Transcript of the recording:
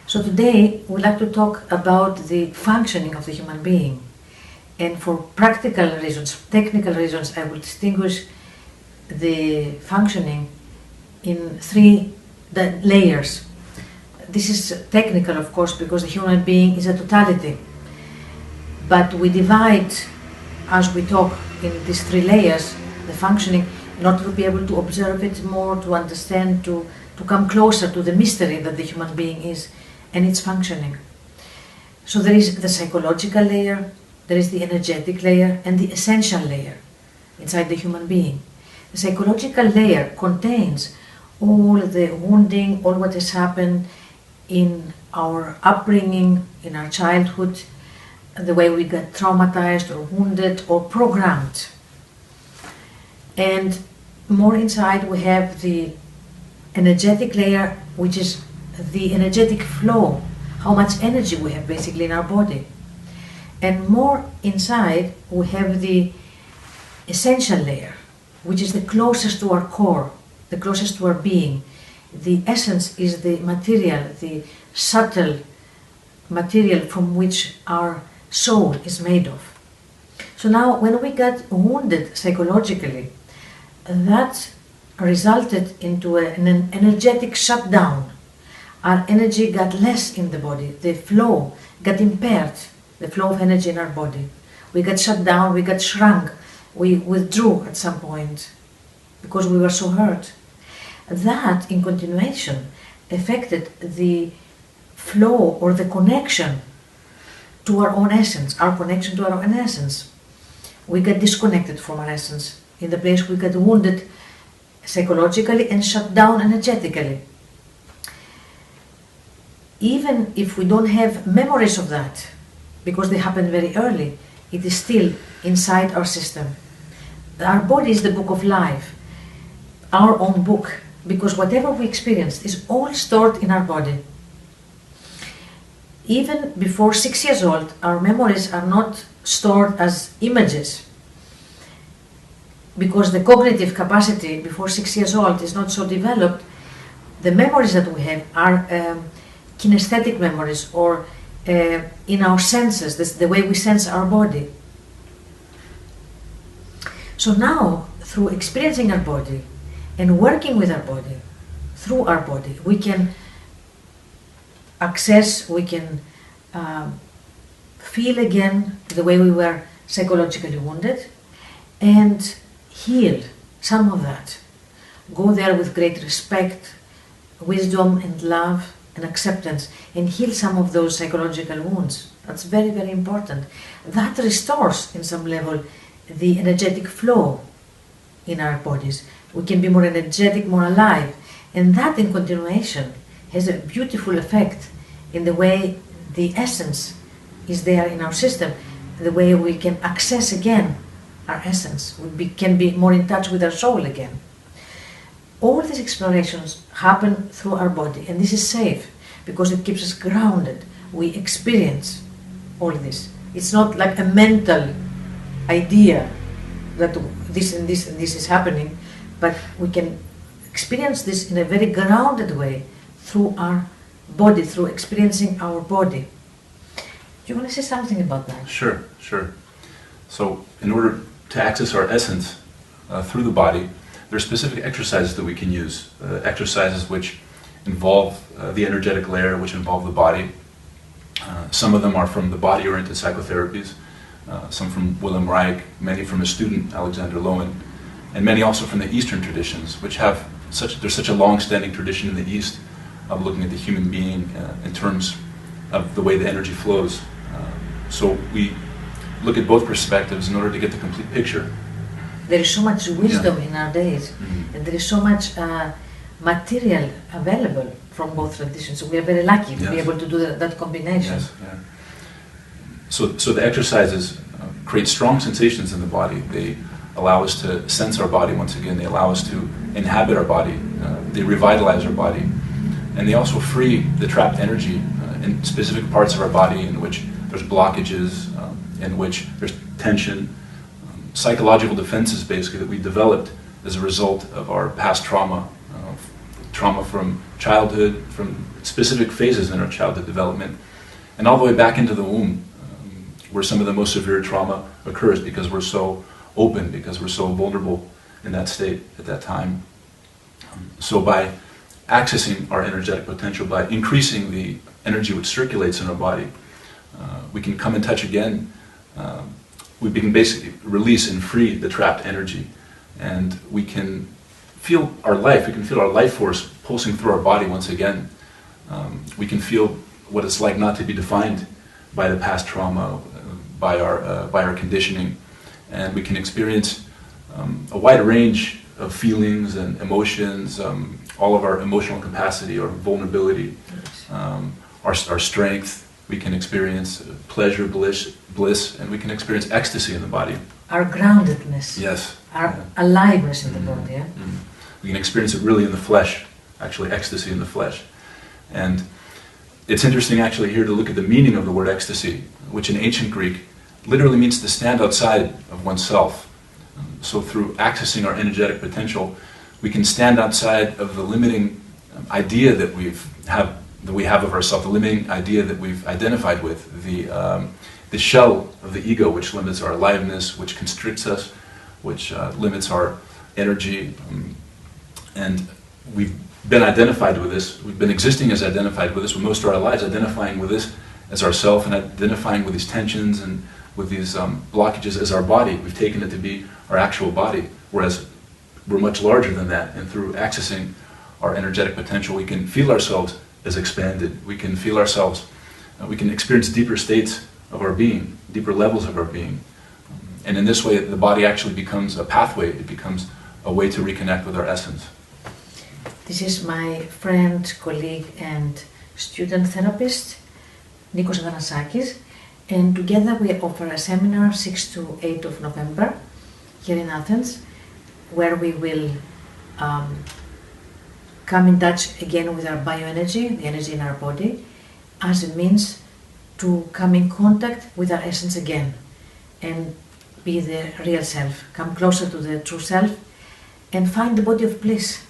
So today we'd like to talk about the functioning of the human being. And for practical reasons, technical reasons, I will distinguish the functioning in three layers. This is technical, of course, because the human being is a totality. But we divide, as we talk, in these three layers, the functioning, in order to be able to observe it more, to understand, to come closer to the mystery that the human being is and its functioning. So there is the psychological layer, there is the energetic layer, and the essential layer inside the human being. The psychological layer contains all the wounding, all what has happened in our upbringing, in our childhood, the way we got traumatized or wounded or programmed. And more inside we have the energetic layer, which is the energetic flow, how much energy we have basically in our body. And more inside we have the essential layer, which is the closest to our core, the closest to our being. The essence is the material, the subtle material from which our soul is made of. So now when we got wounded psychologically, that resulted into an energetic shutdown. Our energy got less in the body, the flow got impaired, the flow of energy in our body. We got shut down, we got shrunk, we withdrew at some point because we were so hurt. That, in continuation, affected the flow or the connection to our own essence, our connection to our own essence. We got disconnected from our essence. In the place we got wounded psychologically and shut down energetically. Even if we don't have memories of that, because they happened very early, it is still inside our system. Our body is the book of life, our own book, because whatever we experienced is all stored in our body. Even before 6 years old, our memories are not stored as images, because the cognitive capacity before 6 years old is not so developed. The memories that we have are kinesthetic memories, or in our senses, this, the way we sense our body. So now, through experiencing our body and working with our body, through our body, we can access, we can feel again the way we were psychologically wounded and heal some of that. Go there with great respect, wisdom and love and acceptance, and heal some of those psychological wounds. That's very, very important. That restores, in some level, the energetic flow in our bodies. We can be more energetic, more alive, and that in continuation has a beautiful effect in the way the essence is there in our system, the way we can access again our essence, can be more in touch with our soul again. All these explorations happen through our body, and this is safe because it keeps us grounded. We experience all this. It's not like a mental idea that this and this and this is happening, but we can experience this in a very grounded way through our body, through experiencing our body. Do you want to say something about that? Sure. So in order to access our essence through the body, there are specific exercises that we can use, exercises which involve the energetic layer, which involve the body. Some of them are from the body-oriented psychotherapies, some from Wilhelm Reich, many from his student Alexander Lowen, and many also from the Eastern traditions, which have there's such a long-standing tradition in the East of looking at the human being in terms of the way the energy flows. So we look at both perspectives in order to get the complete picture. There is so much wisdom in our days, and there is so much material available from both traditions. So we are very lucky to be able to do that combination. Yes, yeah. So the exercises create strong sensations in the body. They allow us to sense our body once again. They allow us to inhabit our body. They revitalize our body. And they also free the trapped energy in specific parts of our body in which there's blockages, in which there's tension, psychological defenses basically that we developed as a result of our past trauma, trauma from childhood, from specific phases in our childhood development, and all the way back into the womb, where some of the most severe trauma occurs because we're so open, because we're so vulnerable in that state at that time. So by accessing our energetic potential, by increasing the energy which circulates in our body, we can come in touch again. We can basically release and free the trapped energy, and we can feel our life. We can feel our life force pulsing through our body once again. We can feel what it's like not to be defined by the past trauma, by our conditioning, and we can experience a wide range of feelings and emotions, all of our emotional capacity, our vulnerability, our strength. We can experience pleasure, bliss, and we can experience ecstasy in the body. Our groundedness. Yes. Our aliveness in the body. Yeah? We can experience it really in the flesh, actually ecstasy in the flesh. And it's interesting actually here to look at the meaning of the word ecstasy, which in ancient Greek literally means to stand outside of oneself. So through accessing our energetic potential, we can stand outside of the limiting idea that we have of ourselves, the limiting idea that we've identified with, the shell of the ego, which limits our aliveness, which constricts us, which limits our energy. And we've been identified with this, we've been existing as identified with this for most of our lives, identifying with this as ourself and identifying with these tensions and with these blockages as our body. We've taken it to be our actual body, whereas we're much larger than that. And through accessing our energetic potential, we can feel ourselves as expanded. We can feel ourselves, we can experience deeper states of our being, deeper levels of our being. And in this way, the body actually becomes a pathway, it becomes a way to reconnect with our essence. This is my friend, colleague and student therapist, Nikos Athanasakis, and together we offer a seminar 6 to 8 of November here in Athens, where we will come in touch again with our bioenergy, the energy in our body, as a means to come in contact with our essence again and be the real self, come closer to the true self and find the body of bliss.